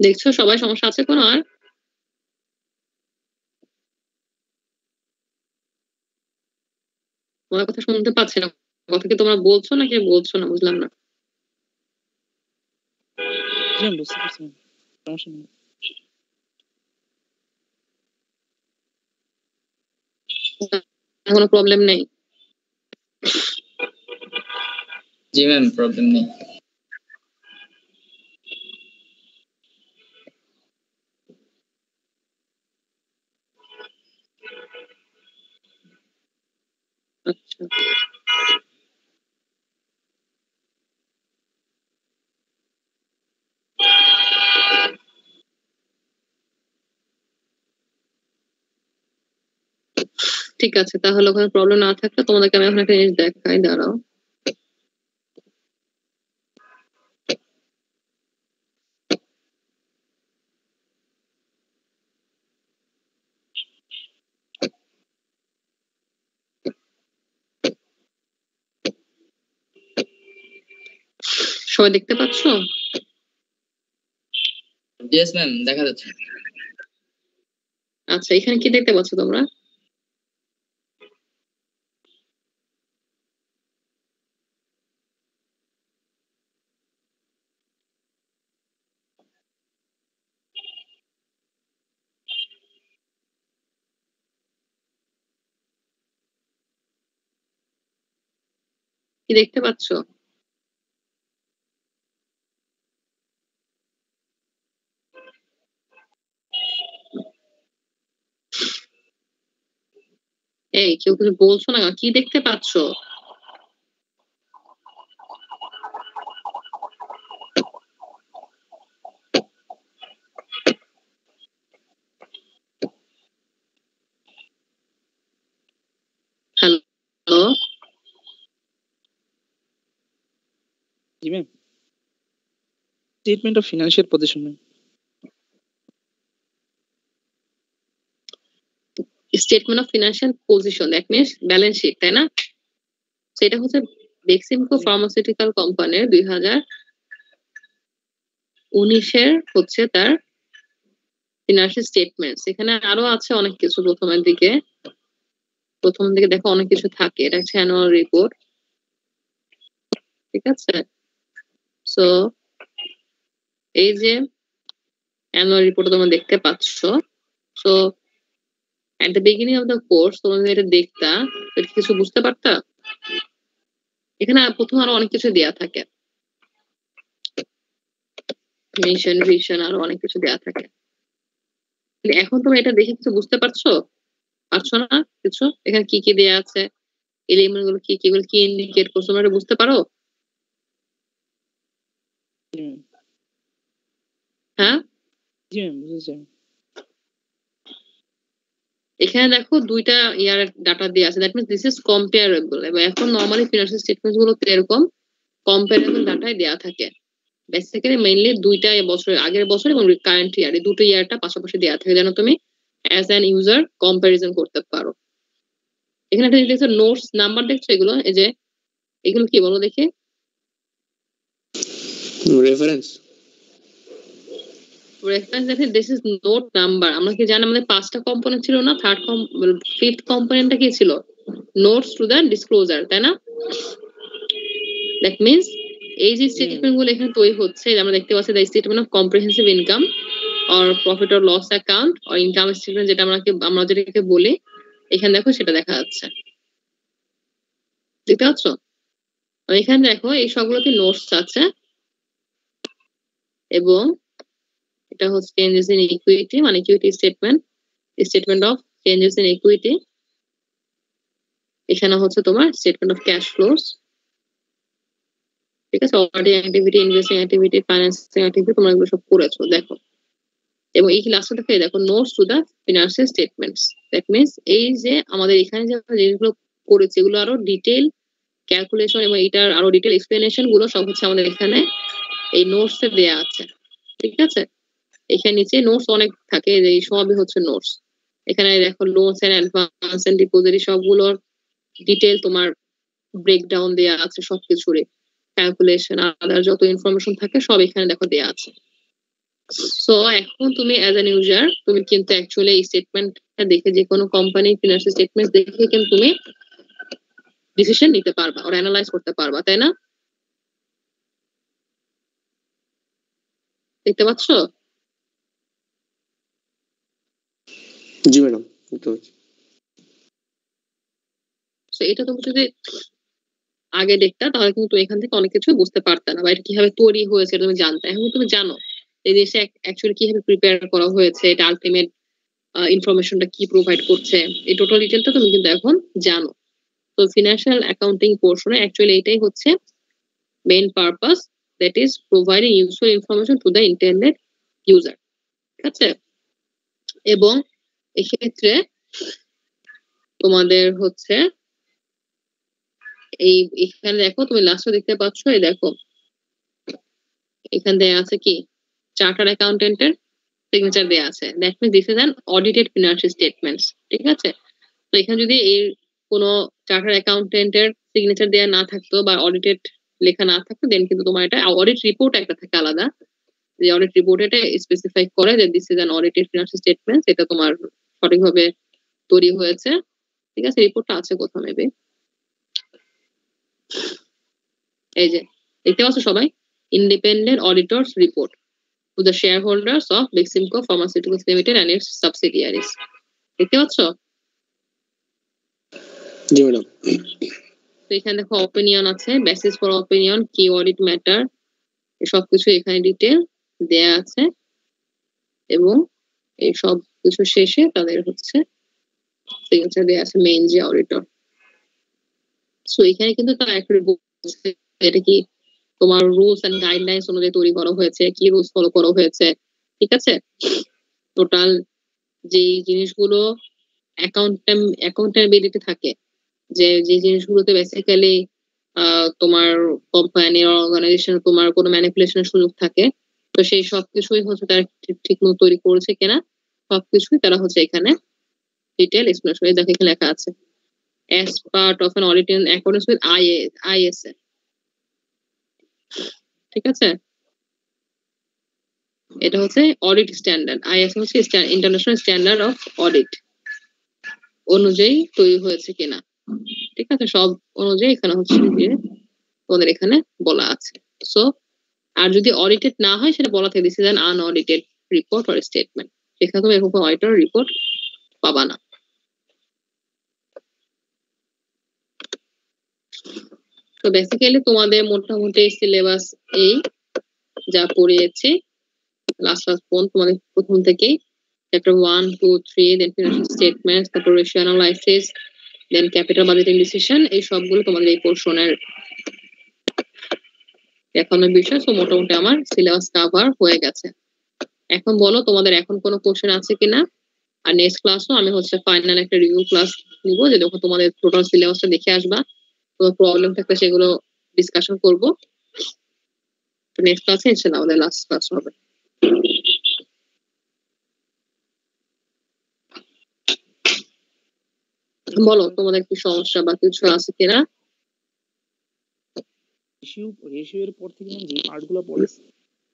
দেখছো সবাই সমস্যা আছে কোনো আর? তোমার কথা শুনতে পাচ্ছি না, কথা কি তোমরা বলছো নাকি বলছো না বুঝলাম না। বুঝতে পারছি, সমস্যা নেই। কোনো প্রবলেম নেই? জি ম্যাম, প্রবলেম নেই। আচ্ছা, ঠিক আছে, তাহলে ওখানে প্রবলেম না থাকলে তোমাদেরকে আমি এখন একটা জিনিস দেখাই, দাঁড়াও। সবাই দেখতে পাচ্ছ? ইয়েস ম্যাম, দেখা যাচ্ছে। আচ্ছা, এখানে কি দেখতে পাচ্ছ তোমরা? কি দেখতে পাচ্ছ? এই কেউ কিছু বলছো না, কি দেখতে পাচ্ছ? হ্যালো? জি ma'am, statement of financial position ma'am. Statement of financial position, that means balance sheet, তাই না? সেটা হচ্ছে বেক্সিমকো ফার্মাসিউটিক্যাল কোম্পানির 2019-এর হচ্ছে তার ফিনান্সিয়াল স্টেটমেন্টস। এখানে আরো আছে অনেক কিছু। প্রথম দিকে দেখো অনেক কিছু থাকে, এটা হচ্ছে অ্যানুয়াল রিপোর্ট, ঠিক আছে? সো এই যে অ্যানুয়াল রিপোর্ট তোমরা দেখতে পাচ্ছ, so at the beginning of the course তোমরা এটা দেখতা, কিছু বুঝতে পারতা? এখানে প্রথম আরো অনেক কিছু দেয়া থাকে, মিশন ভিশন আরো অনেক কিছু দেয়া থাকে। এখন তোমরা এটা দেখে কিছু বুঝতে পারছো না কিছু? এখানে কি কি দেয়া আছে, এলিমেন্ট গুলো কি কি, এগুলো কি ইন্ডিকেট করছো, তোমরা এটা বুঝতে পারো? হ্যাঁ, জি ম্যাম, বুঝেছি। এখানে দেখো দুইটা ইয়ার ডাটা দেয়া আছে, that means this is comparable. এবং এখন নরমালি ফিনান্সিয়াল স্টেটমেন্টস গুলো এরকম কম্পেয়ারেবল ডাটাই দেয়া থাকে। বেসিক্যালি মেইনলি দুইটা বছর, আগের বছর এবং কারেন্ট ইয়ার, এই দুটো ইয়ারটা পাশাপাশি দেয়া থাকে যেন তুমি অ্যাজ অ্যান ইউজার কম্পারিজন করতে পারো। এখানে একটা দেখছো নোটস নাম্বার, দেখছো এগুলো? এই যে এগুলো কি বলো দেখি? রেফারেন্স দেখে দিস ইজ নোট নাম্বার। আমরা কি জানি আমাদের 5টা কম্পোনেন্ট ছিল না? ফিফথ কম্পোনেন্টটা কি ছিল? নোটস টু দ্য ডিসক্লোজার, তাই না? দ্যাট মিনস এই যে স্টেটমেন্ট গুলো এখানে তৈরি হচ্ছে, আমরা দেখতে পাচ্ছি the statement of comprehensive income or profit or loss account or income statement, যেটা আমরা যেটাকে বলি, এখানে দেখো সেটা দেখা যাচ্ছে, দেখতে পাচ্ছ? এখানে দেখো এই সবগুলোতে নোটস আছে, এবং এটা হচ্ছে চেঞ্জেস ইন ইকুইটি, মানে equity statement of changes in equity. এখানে হচ্ছে তোমার স্টেটমেন্ট অফ ক্যাশ ফ্লোস, ঠিক আছে? Operating activity, investing activity, financing activity, তোমরা এগুলো সব করেছো, দেখো। এবং এই ক্লাসটা থেকে দেখো notes to the financial statements, that means এই যে আমাদের এখানে যে জিনিসগুলো করেছে এগুলো আরো ডিটেইল ক্যালকুলেশন এবং এটার আরো ডিটেইল এক্সপ্লেনেশন গুলো সব হচ্ছে আমাদের এখানে এই নোটস এ দেয়া আছে, ঠিক আছে? এখানে নিচে নোটস অনেক থাকে, এই সবই হচ্ছে নোটস। এখানে দেখো loans and advance and deposit সবগুলোর ডিটেইল তোমার ব্রেকডাউন দেয়া আছে, সবকিছুরই ক্যালকুলেশন আদার যত ইনফরমেশন থাকে সব এখানে দেখো দেয়া আছে। সো এখন তুমি অ্যাজ অ্যান ইউজার তুমি কিন্তু অ্যাকচুয়ালি এই স্টেটমেন্টটা দেখে যে কোনো কোম্পানির ফিনান্সিয়াল স্টেটমেন্ট দেখে কিন্তু তুমি ডিসিশন নিতে পারবা আর অ্যানালাইজ করতে পারবা, তাই না? দেখতে পাচ্ছ? জি ম্যাডাম। সো এটা তুমি যদি আগে দেখতা তাহলে কিন্তু এখান থেকে অনেক কিছু বুঝতে পারতা না, বা এটা কিভাবে তৈরি হয়েছে তুমি জানতে। এখন তুমি জানো এই জিনিসটা অ্যাকচুয়ালি কিভাবে প্রিপেয়ার করা হয়েছে, এটা আলটিমেট ইনফরমেশনটা কি প্রোভাইড করছে, এই টোটাল ডিটেলটা তুমি কিন্তু এখন জানো। তো ফিনান্সিয়াল অ্যাকাউন্টিং পোর্শনে অ্যাকচুয়ালি এটাই হচ্ছে main purpose, that is providing useful information to the internet user. ঠিক আছে? এবং এক্ষেত্রে তোমাদের হচ্ছে এখানে দেখো তুমি লাস্টে দেখতে পাচ্ছ, এই দেখো এখানে দেয়া আছে কি চার্টার্ড অ্যাকাউন্টেন্টের সিগনেচার দেয়া আছে, that means this is an audited financial statements. ঠিক আছে? তো এখানে যদি এর কোনো চার্টার্ড অ্যাকাউন্টেন্টের সিগনেচার দেয়া না থাকতো বা অডিটেড লেখা না থাকতো, দেন কিন্তু তোমার এটা অডিট রিপোর্ট একটা থাকে আলাদা, যে অডিট রিপোর্ট এটা স্পেসিফাই করে যে this is an audited financial statements, এটা তোমার সঠিকভাবে তৈরি হয়েছে। ঠিক আছে? রিপোর্টটা আছে কোথাও নেবে, এই যে দেখতে পাচ্ছ সবাই, independent auditors report to the shareholders of Beximco pharmaceuticals limited and its subsidiaries. দেখতে পাচ্ছ? জি ম্যাডাম। তো এখানে দেখো অপিনিয়ন আছে, বেসিস ফর অপিনিয়ন, কি অডিট ম্যাটার, সবকিছু এখানে ডিটেল দেয়া আছে। এবং এই সব কিছু শেষে তাদের হচ্ছে সিগনেচার দেয়া আছে মেইন যে অডিটর। সো এখানে কিন্তু তারা একটা বলছে এটা কি তোমার রুলস এন্ড গাইডলাইন্স অনুযায়ী তৈরি করা হয়েছে, কি রুলস ফলো করা হয়েছে। ঠিক আছে? টোটাল যে জিনিসগুলো অ্যাকাউন্টেবিলিটি থাকে, যে যে জিনিসগুলোতে বেসিক্যালি তোমার কোম্পানির অর্গানাইজেশন তোমার কোনো ম্যানিপুলেশনের সুযোগ থাকে, তো সেই সবকিছুই হচ্ছে তারা ঠিক মতো তৈরি করেছে কিনা সবকিছুই তারা হচ্ছে এখানে ডিটেল এক্সপ্লেনেশন দেখে এখানে লেখা আছে as part of an audit in accordance with ISA। ঠিক আছে? এটা হচ্ছে অডিট স্ট্যান্ডার্ড, ISA হচ্ছে ইন্টারন্যাশনাল স্ট্যান্ডার্ড অফ অডিট অনুযায়ী তৈরি হয়েছে কিনা। ঠিক আছে? সব অনুযায়ী এখানে হচ্ছে যে তোমাদের এখানে বলা আছে। সো আর যদি অডিটেড না হয় সেটা বলা থাকে this is an unaudited report or statement, সেখানে তুমি এরকম অডিটর রিপোর্ট পাবা না। তো বেসিক্যালি তোমাদের মোটামুটি সিলেবাস এই যা পড়িয়েছি লাস্ট ফোন তোমাদের প্রথম থেকেই চ্যাপ্টার 1, 2, 3, দেন ফিনান্সিয়াল স্টেটমেন্টস, তারপর রেশিও অ্যানালাইসিস, দেন ক্যাপিটাল বাজেটিং ডিসিশন, এই সবগুলো তোমাদের এই পোর্শনের দেখানোর বিষয়। সো মোটামুটি আমার সিলেবাস কভার হয়ে গেছে। এখন বলো তোমাদের এখন কোনো কোশ্চেন আছে কিনা। আর নেক্সট ক্লাসও আমি হচ্ছে ফাইনাল একটা রিভিউ ক্লাস নিব, যে যখন তোমাদের টোটাল সিলেবাসটা দেখে আসবা, তোমার প্রবলেম থাকলে সেগুলো ডিসকাশন করবো। নেক্সট ক্লাসে ইনশাআল্লাহ আমাদের লাস্ট ক্লাস হবে। বলো তোমাদের কি সমস্যা বা কিছু আছে কিনা। রেশিও এর পর থেকে যে পার্টগুলো পড়ে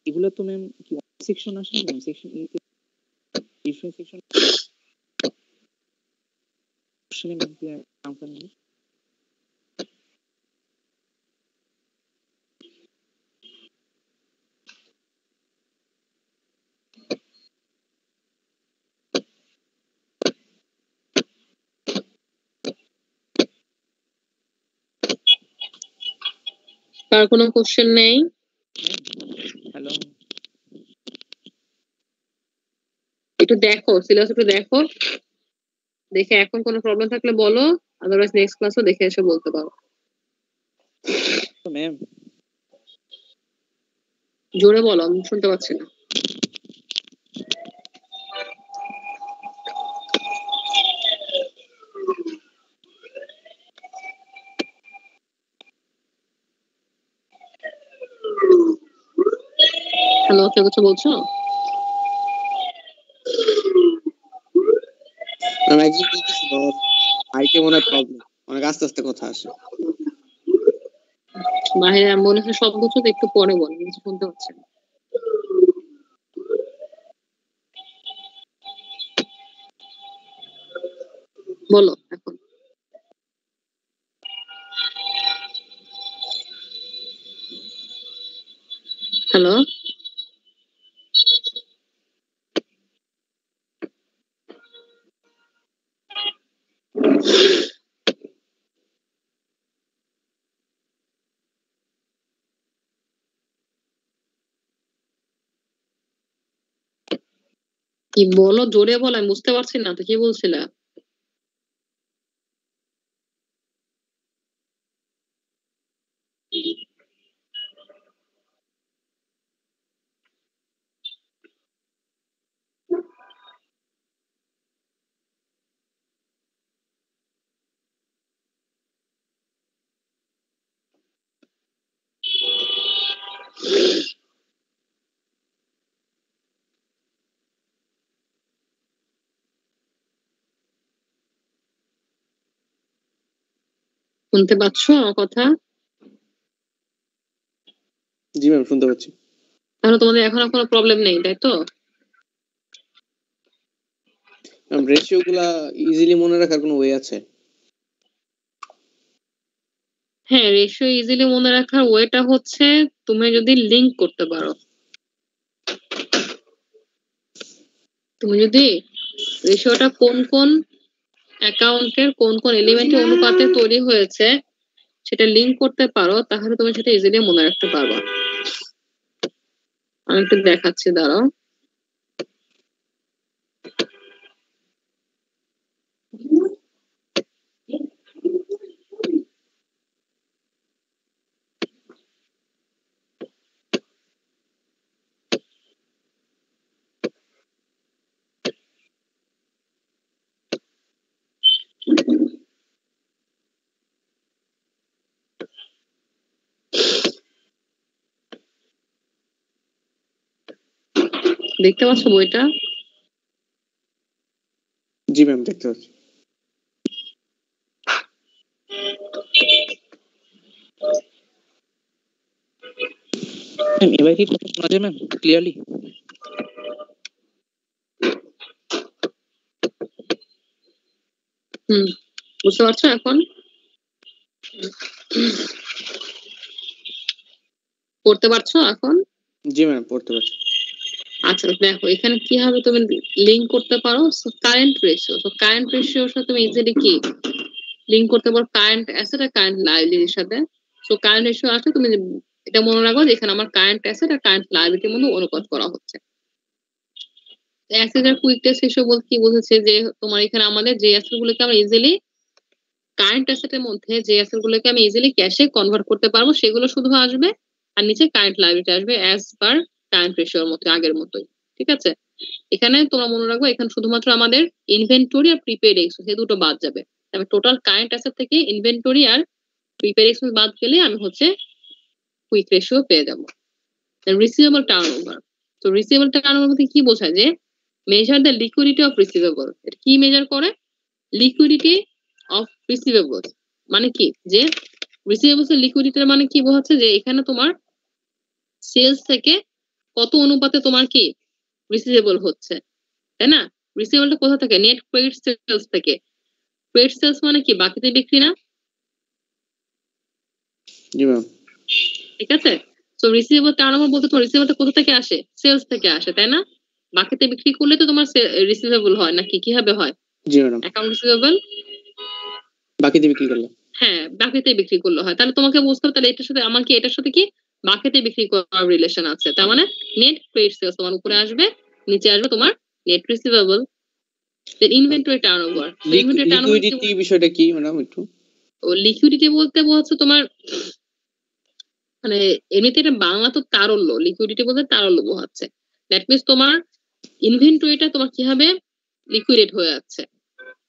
এগুলো তো ম্যাম কি সেকশন আসে ম্যাম? সেকশন ই তে ডিফারেন্ট সেকশন সেকশনে ম্যাম কি নামটা নেই? কার কোনো কোশ্চেন নেই? হ্যালো, একটু দেখো সিলেবাস, একটু দেখো, দেখে এখন কোনো প্রবলেম থাকলে বলো, আদারওয়াইজ নেক্সট ক্লাসও দেখে এসে বলতে পারো। তো ম্যাম জোরে বলো, আমি শুনতে পাচ্ছি না। হ্যালো, কেউ কিছু বলছো? একজন বলতেছিল মাইকে মনে হয় প্রবলেম, অনেক আস্তে আস্তে কথা আসে। বাইরে মনে হয় শব্দ হচ্ছে, একটু পরে বলো, কিছু শুনতে পাচ্ছি না। বলো এখন। হ্যালো, কি বলো, জোরে বলো, আমি বুঝতে পারছি না তো কি বলছিলা। শুনতে পাচ্ছো আমার কথা? জি ম্যাম শুনতে পাচ্ছি। তাহলে তোমাদের এখন আর কোনো প্রবলেম নেই, তাই তো? ম্যাম রেশিও গুলা ইজিলি মনে রাখার কোনো ওয়ে আছে? হ্যাঁ, রেশিও ইজিলি মনে রাখার ওয়েটা হচ্ছে তুমি যদি লিংক করতে পারো। তুমি যদি রেশিওটা কোন কোন অ্যাকাউন্টের কোন কোন এলিমেন্টের অনুপাতে তৈরি হয়েছে সেটা লিংক করতে পারো, তাহলে তুমি সেটা ইজিলি মনে রাখতে পারবা। আমি একটু দেখাচ্ছি, দাঁড়াও। দেখতে পাচ্ছ বইটা? জি ম্যাম দেখতে পাচ্ছি। ম্যাম এবার কি কথা শোনা যায় ম্যাম ক্লিয়ারলি? বুঝতে পারছো এখন? পড়তে পারছো এখন? জি ম্যাম পড়তে পারছি। আচ্ছা দেখো, এখানে কি হবে, তুমি লিংক করতে পারো কারেন্ট রেশিও। তো কারেন্ট রেশিওর সাথে তুমি ইজিলি কি লিংক করতে পারো কারেন্ট অ্যাসেট আর কারেন্ট লায়াবিলিটির সাথে। সো কারেন্ট রেশিও আসলে তুমি এটা মনে রাখো যে এখানে আমার কারেন্ট অ্যাসেট আর কারেন্ট লায়াবিলিটির মধ্যে অনুপাত করা হচ্ছে। অ্যাসেট আর কুইক টেস্ট রেশিও বলতে কি বোঝাচ্ছে, যে তোমার এখানে আমাদের যে অ্যাসেট গুলোকে আমরা ইজিলি কারেন্ট অ্যাসেটের মধ্যে যে অ্যাসেট গুলোকে আমি ইজিলি ক্যাশে কনভার্ট করতে পারবো সেগুলো শুধু আসবে, আর নিচে কারেন্ট লায়াবিলিটি আসবে অ্যাজ পার কারেন্ট রেশিওর মতো আগের মতোই। ঠিক আছে, এখানে তোমরা মনে রাখবো এখানে শুধুমাত্র আমাদের ইনভেন্টরি আর প্রিপেড এক্সপেন্স এই দুটো বাদ যাবে। আমি টোটাল কারেন্ট অ্যাসেট থেকে ইনভেন্টরি আর প্রিপেড এক্সপেন্স বাদ গেলে আমি হচ্ছে কুইক রেশিও পেয়ে যাবো। Receivable turnover. তো রিসিভেবল টার্নওভার বলতে কি বোঝায়, যে measure the liquidity of receivable. এটা কি মেজার করে? লিকুইডিটি অফ রিসিভেবল মানে কি, যে রিসিভেবলস এর লিকুইডিটির মানে কি বোঝাচ্ছে, যে এখানে তোমার সেলস থেকে কত অনুপাতে তোমার কি রিসিভেবল হচ্ছে, তাই না? রিসিভেবলটা কোথা থেকে? নেট ক্রেডিট সেলস থেকে। ক্রেডিট সেলস মানে কি? বাকিতে বিক্রি না? জি ম্যাম। ঠিক আছে, সো রিসিভেবল টার্নওভার বলতে তোমার রিসিভেবলটা কোথা থেকে আসে? সেলস থেকে আসে, তাই না? বাকিতে বিক্রি করলে তো তোমার রিসিভেবল হয় নাকি, কিভাবে হয়? জি ম্যাডাম। অ্যাকাউন্ট রিসিভেবল বাকিতে বিক্রি করলে। হ্যাঁ, বাকিতে বিক্রি করলে হয়। তাহলে তোমাকে বুঝতে হবে তাহলে এটার সাথে আমার কি, এটার সাথে কি বাকিতে বিক্রি করার রিলেশন আছে। তার মানে নেট ক্রেডিট সেলস তোমার উপরে আসবে, নিচে আসবে তোমার net receivable. Then inventory turnover. Inventory turnover liquidity বিষয়টা কি ম্যাডাম একটু? ও লিকুইডিটি বলতে হচ্ছে তোমার মানে এমনিতে এটা বাংলা তো তারল্য, লিকুইডিটি বলতে তারল্য বোঝাচ্ছে। দ্যাট মিনস তোমার ইনভেন্টরিটা তোমার কি হবে, লিকুইডেট হয়ে যাচ্ছে।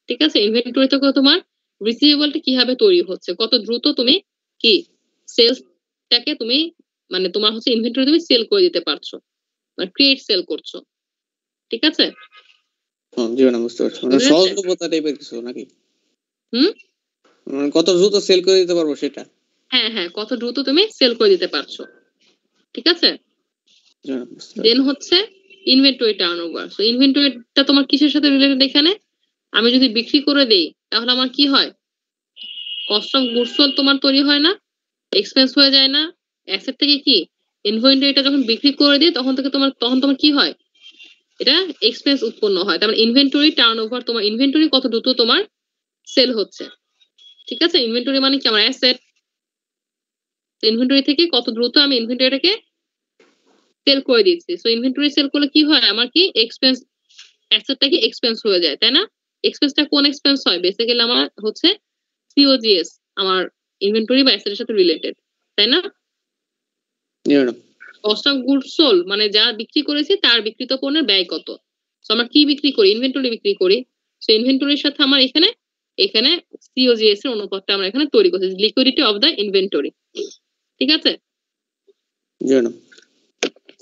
ঠিক আছে, ইনভেন্টরি থেকে তোমার রিসিভেবলটা কিভাবে তৈরি হচ্ছে, কত দ্রুত তুমি কি সেলসটাকে তুমি মানে তোমার হচ্ছে ইনভেন্টরি তুমি সেল করে দিতে পারছো, মানে ক্রিয়েট সেল করছো। ঠিক আছে, জি ম্যাডাম বুঝতে পারছি। মানে সহজলভ্যতা টাইপের কিছু নাকি? মানে কত দ্রুত সেল করে দিতে পারবো সেটা? হ্যাঁ হ্যাঁ, কত দ্রুত তুমি সেল করে দিতে পারছো। ঠিক আছে, দেন হচ্ছে ইনভেন্টরি টার্নওভার। সো ইনভেন্টরিটা তোমার কিসের সাথে রিলেটেড? এখানে আমি যদি বিক্রি করে দেই তাহলে আমার কি হয়, কস্ট অফ গুডস সোল্ড তোমার তৈরি হয় না, এক্সপেন্স হয়ে যায় না। অ্যাসেট থেকে কি ইনভেন্টরিটা যখন বিক্রি করে দিই তখন তোমার কি হয়, এটা এক্সপেন্স উৎপন্ন হয়। তার মানে ইনভেন্টরি টার্নওভার, তোমার ইনভেন্টরি কত দ্রুত তোমার সেল হচ্ছে, ঠিক আছে। ইনভেন্টরি মানে কি আমার অ্যাসেট, ইনভেন্টরি থেকে কত দ্রুত আমি ইনভেন্টরিটাকে সেল করে দিচ্ছি। সো ইনভেন্টরি সেল করলে কি হয়, আমার কি এক্সপেন্স, অ্যাসেটটা কি এক্সপেন্স হয়ে যায়, তাই না। এক্সপেন্সটা কোন এক্সপেন্স হয়, বেসিক্যালি আমার হচ্ছে সিওজিএস, আমার ইনভেন্টরি বা অ্যাসেটের সাথে রিলেটেড, তাই না। কস্ট অফ গুডস সোল্ড মানে যা বিক্রি করেছি তার বিক্রিত পণ্যের ব্যয় কত। সো আমরা কি বিক্রি করি, ইনভেন্টরি বিক্রি করি। সো ইনভেন্টরির সাথে আমার এখানে সিওজিএস এর অনুপাতটা আমরা এখানে তৈরি করছি, লিকুইডিটি অফ দ্য ইনভেন্টরি, ঠিক আছে।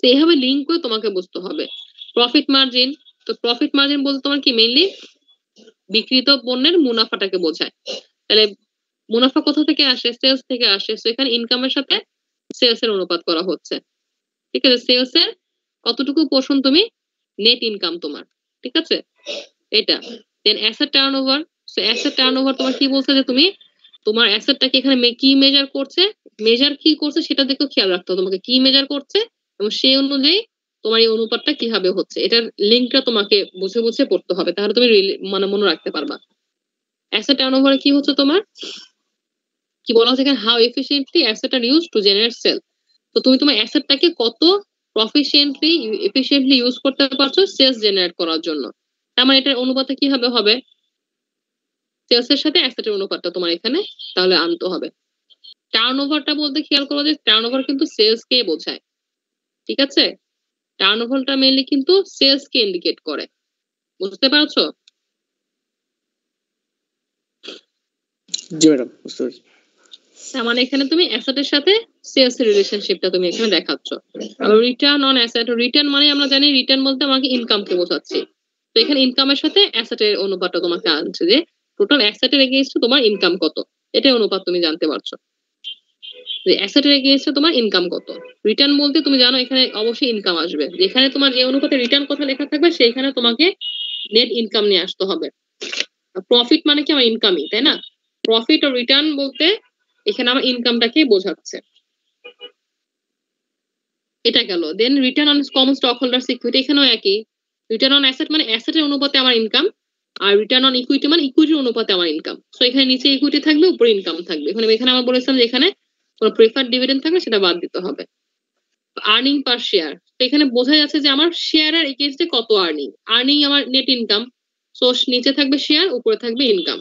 এইভাবে লিঙ্ক করে তোমাকে বুঝতে হবে। প্রফিট মার্জিন, তো প্রফিট মার্জিন বলতে তোমার কি মেইনলি বিক্রিত পণ্যের মুনাফাটাকে বোঝায়। তাহলে মুনাফা কোথা থেকে আসে, সেলস থেকে আসে। সো এখানে ইনকামের সাথে সেলস এর অনুপাত করা হচ্ছে, ঠিক আছে। সেলস এর কতটুকু পোর্শন তুমি নেট ইনকাম তোমার, ঠিক আছে, এটা। Then asset turnover, so asset turnover তোমার কি বলছে যে তুমি তোমার অ্যাসেটটাকে এখানে কি মেজার করছে, সেটা দেখো খেয়াল রাখতে হবে তোমাকে, কি মেজার করছে এবং সেই অনুযায়ী তোমার এই অনুপাতটা কিভাবে হচ্ছে, এটার লিঙ্কটা তোমাকে বুঝে বুঝে পড়তে হবে, তাহলে তুমি মানে মনে রাখতে পারবা। অ্যাসেট টার্নওভারে কি হচ্ছে তোমার, কি বলা হচ্ছে এখানে, how efficiently asset are use to generate sale. তো তুমি তোমার অ্যাসেটটাকে কত এফিশিয়েন্টলি ইউজ করতে পারছো সেলস জেনারেট করার জন্য। তার মানে এটার অনুপাতটা কিভাবে হবে, সেলস এর সাথে অ্যাসেটের অনুপাতটা তোমার এখানে তাহলে আনতে হবে। টার্নওভারটা বলতে খেয়াল করো যে টার্নওভার কিন্তু সেলস কে বোঝায়, ঠিক আছে। টার্নওভারটা মেইনলি কিন্তু সেলস কে ইন্ডিকেট করে, বুঝতে পারছো। জি ম্যাডাম, বুঝতে পারছি। তার মানে এখানে তুমি অ্যাসেটের সাথে সেলস এর রিলেশনশিপটা তুমি এখানে দেখাচ্ছ। আর রিটার্ন অন অ্যাসেট, রিটার্ন মানে আমরা জানি রিটার্ন বলতে আমাকে ইনকামকে বোঝাচ্ছি। তো এখানে ইনকামের সাথে অ্যাসেটের অনুপাতটা তোমাকে আনছে যে টোটাল অ্যাসেটের এগেইনস্টে তোমার ইনকাম কত, এটা অনুপাত তুমি জানতে পারছো যে অ্যাসেটের এগেইনস্টে তোমার ইনকাম কত। রিটার্ন বলতে তুমি জানো এখানে অবশ্যই ইনকাম আসবে, যেখানে তোমার যে অনুপাতে রিটার্ন কথা লেখা থাকবে সেইখানে তোমাকে নেট ইনকাম নিয়ে আসতে হবে। প্রফিট মানে কি আমার ইনকামই, তাই না। প্রফিট ও রিটার্ন বলতে এখানে আমার ইনকামটাকে বোঝাচ্ছে, এটা গেল। Then return on common stock holders equity, এখানেও একই। রিটার্ন অন অ্যাসেট মানে অ্যাসেটের অনুপাতে আমার ইনকাম, আর রিটার্ন অন ইকুইটি মানে ইকুইটির অনুপাতে আমার ইনকাম। সো এখানে নিচে ইকুইটি থাকবে, উপরে ইনকাম থাকবে। এখানে আমরা বলেছিলাম যে এখানে কোনো প্রেফার্ড ডিভিডেন্ড থাকলে সেটা বাদ দিতে হবে। আর্নিং পার শেয়ার, তো এখানে বোঝা যাচ্ছে যে আমার শেয়ারের এগেইনস্টে কত আর্নিং আমার নেট ইনকাম। সো নিচে থাকবে শেয়ার, উপরে থাকবে ইনকাম,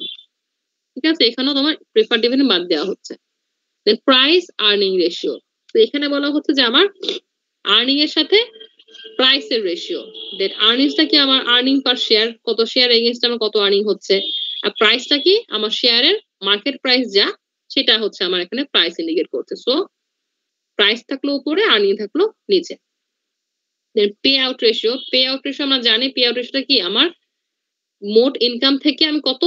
ঠিক আছে। এখানেও তোমার প্রেফার্ড ডিভিডেন্ড বাদ দেওয়া হচ্ছে। দেন প্রাইস আর্নিং রেশিও, তো এখানে বলা হচ্ছে যে আমার আর্নিং এর সাথে প্রাইসের রেশিও। দেন আর্নিংসটা কি আমার আর্নিং পার শেয়ার, কত শেয়ার এগেইনস্ট আমার কত আর্নিং হচ্ছে। আর প্রাইসটা কি আমার শেয়ারের মার্কেট প্রাইস যা, সেটা হচ্ছে আমার এখানে প্রাইস ইন্ডিকেট করছে। সো প্রাইস থাকলো উপরে, আর্নিং থাকলো নিচে। দেন পে আউট রেশিও, আমরা জানি পে আউট রেশিওটা কি আমার মোট ইনকাম থেকে আমি কত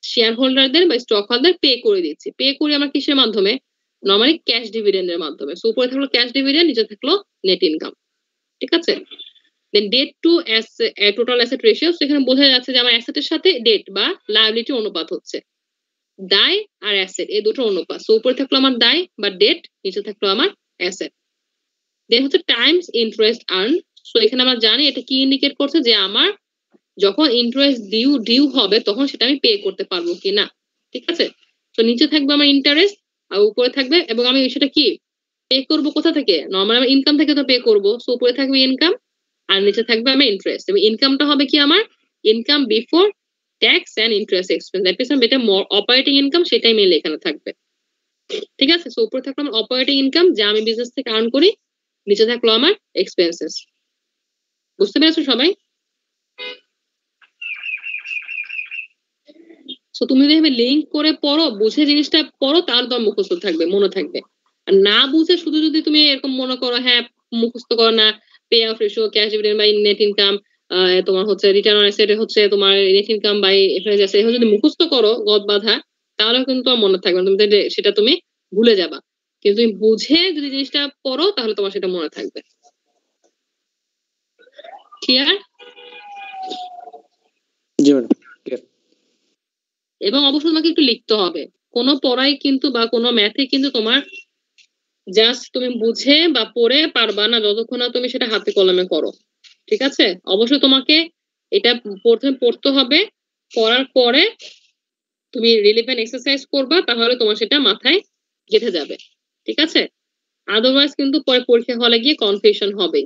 শেয়ার হোল্ডারদের বা স্টক হোল্ডার পে করে দিচ্ছি। পে করি আমার কিসের মাধ্যমে, নর্মালি ক্যাশ ডিভিডেন্ডের মাধ্যমে। সো উপরে থাকলো ক্যাশ ডিভিডেন্ড, নিচে থাকলো নেট ইনকাম, ঠিক আছে। Then debt to total asset ratio, সেখানে বোঝা যাচ্ছে যে আমার অ্যাসেটের সাথে ডেট বা লায়াবিলিটি অনুপাত হচ্ছে দায় আর অ্যাসেট, এই দুটো অনুপাত। সো উপরে থাকলো আমার দায় বা ডেট, নিচে থাকলো আমার অ্যাসেট। দেন হচ্ছে টাইমস ইন্টারেস্ট আর্ন, সো এখানে আমরা জানি এটা কি ইন্ডিকেট করছে যে আমার যখন ইন্টারেস্ট ডিউ হবে তখন সেটা আমি পে করতে পারবো কিনা, ঠিক আছে। তো নিচে থাকবে আমার ইন্টারেস্ট আর উপরে থাকবে, এবং আমি সেটা কি পে করবো কোথা থেকে, নর্মাল আমার ইনকাম থেকে তো পে করবো। সো উপরে থাকবে ইনকাম আর নিচে থাকবে আমার ইন্টারেস্ট, এবং ইনকামটা হবে কি আমার income before tax and interest expense, that means এটা অপারেটিং ইনকাম, সেটাই মেলে এখানে থাকবে, ঠিক আছে। সো উপরে থাকলো আমার অপারেটিং ইনকাম যা আমি বিজনেস থেকে আর্ন করি, নিচে থাকলো আমার এক্সপেন্সেস। বুঝতে পেরেছো সবাই। সো তুমি যদি লিঙ্ক করে পড়ো, বুঝে জিনিসটা পড়ো, তাহলে তোমার মুখস্থ থাকবে, মনে থাকবে। আর না বুঝে শুধু যদি তুমি এরকম মনে করো হ্যাঁ মুখস্থ করো না, pay off ratio, cash dividend by net income, তোমার হচ্ছে রিটার্ন অন অ্যাসেট হচ্ছে তোমার net income by FRS asset, যদি মুখস্থ করো গদ বাঁধা, তাহলে কিন্তু তোমার মনে থাকবে না, তুমি সেটা তুমি ভুলে যাবা। কিন্তু তুমি বুঝে যদি জিনিসটা পড়ো তাহলে তোমার সেটা মনে থাকবে। ক্লিয়ার? জি ম্যাডাম, ক্লিয়ার। এবং অবশ্যই তোমাকে একটু লিখতে হবে। কোনো পড়াই কিন্তু বা কোনো ম্যাথে কিন্তু তোমার জাস্ট তুমি বুঝে বা পড়ে পারবা না যতক্ষণ না তুমি সেটা হাতে কলমে করো, ঠিক আছে? অবশ্যই তোমাকে এটা প্রথমে পড়তে হবে, পড়ার পরে তুমি রিলেভেন্ট এক্সারসাইজ করবা, তাহলে তোমার সেটা মাথায় গেঁথে যাবে, ঠিক আছে? আদারওয়াইজ কিন্তু পরে পরীক্ষা হলে গিয়ে কনফিউশন হবে।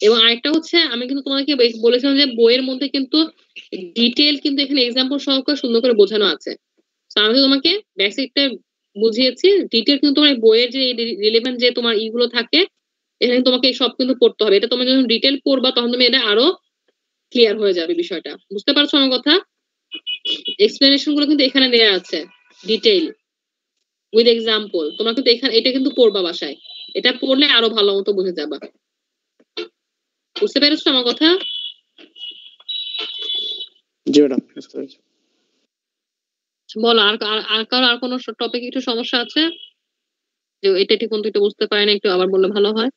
এবং আরেকটা হচ্ছে, আমি কিন্তু তোমাকে বলেছিলাম যে বইয়ের মধ্যে কিন্তু ডিটেল কিন্তু এখানে এক্সাম্পল সহকারে সুন্দর করে বোঝানো আছে। তো আমি তো তোমাকে বেসিকটা বুঝিয়েছি, ডিটেল কিন্তু তোমার বইয়ের যে রিলেভেন্ট যে তোমার ইগুলো থাকে এখানে তোমাকে সব কিন্তু পড়তে হবে। এটা তুমি যখন ডিটেল পড়বা তখন তুমি এটা আরো ক্লিয়ার হয়ে যাবে বিষয়টা। বুঝতে পারছো আমার কথা? এক্সপ্লেনেশন গুলো কিন্তু এখানে দেয়া আছে ডিটেইল উইথ এক্সাম্পল। তোমরা কিন্তু এখানে এটা কিন্তু পড়বা বাসায়, এটা পড়লে আরো ভালো মতো বুঝে যাবা। বুঝতে পেরেছো আমার কথা? জি ম্যাডাম, বুঝতে পেরেছি। বলো আর কারো আর কোনো টপিক একটু সমস্যা আছে যে এটা ঠিক কোনটা একটু বুঝতে পারে না, একটু আবার বললে ভালো হয়।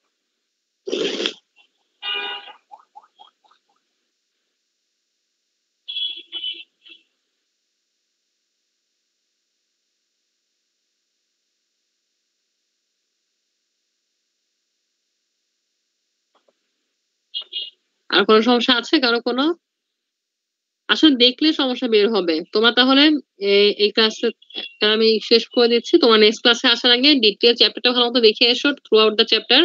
আর কোনো সমস্যা আছে কারো কোনো? আসলে দেখলে সমস্যা বের হবে। তোমার তাহলে এই ক্লাসে আমি শেষ করে দিচ্ছি। তোমার নেক্সট ক্লাসে আসার আগে ডিটেল চ্যাপ্টারটা ভালো মতো দেখে এসো, থ্রু আউট দ্য চ্যাপ্টার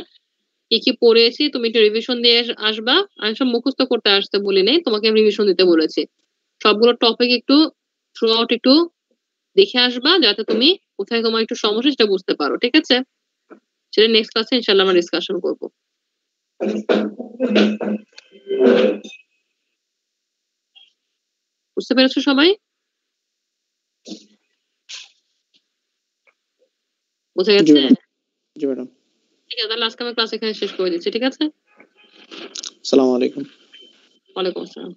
কি কি পড়েছি তুমি একটু রিভিশন দিয়ে আসবা। আমি সব মুখস্থ করতে আসতে বলি নাই, তোমাকে রিভিশন দিতে বলেছি। সবগুলো টপিক একটু থ্রু আউট একটু দেখে আসবা, যাতে তুমি কোথায় তোমার একটু সমস্যা সেটা বুঝতে পারো, ঠিক আছে? সেটা নেক্সট ক্লাসে ইনশাল্লাহ আমরা ডিসকাশন করবো। বুঝতে পেরেছো সবাই? বুঝে গেছে? জি ম্যাডাম। ঠিক আছে, তাহলে আজকে আমি ক্লাস এখানে শেষ করে দিচ্ছি, ঠিক আছে? আসসালামু আলাইকুম। ওয়ালাইকুম আসসালাম।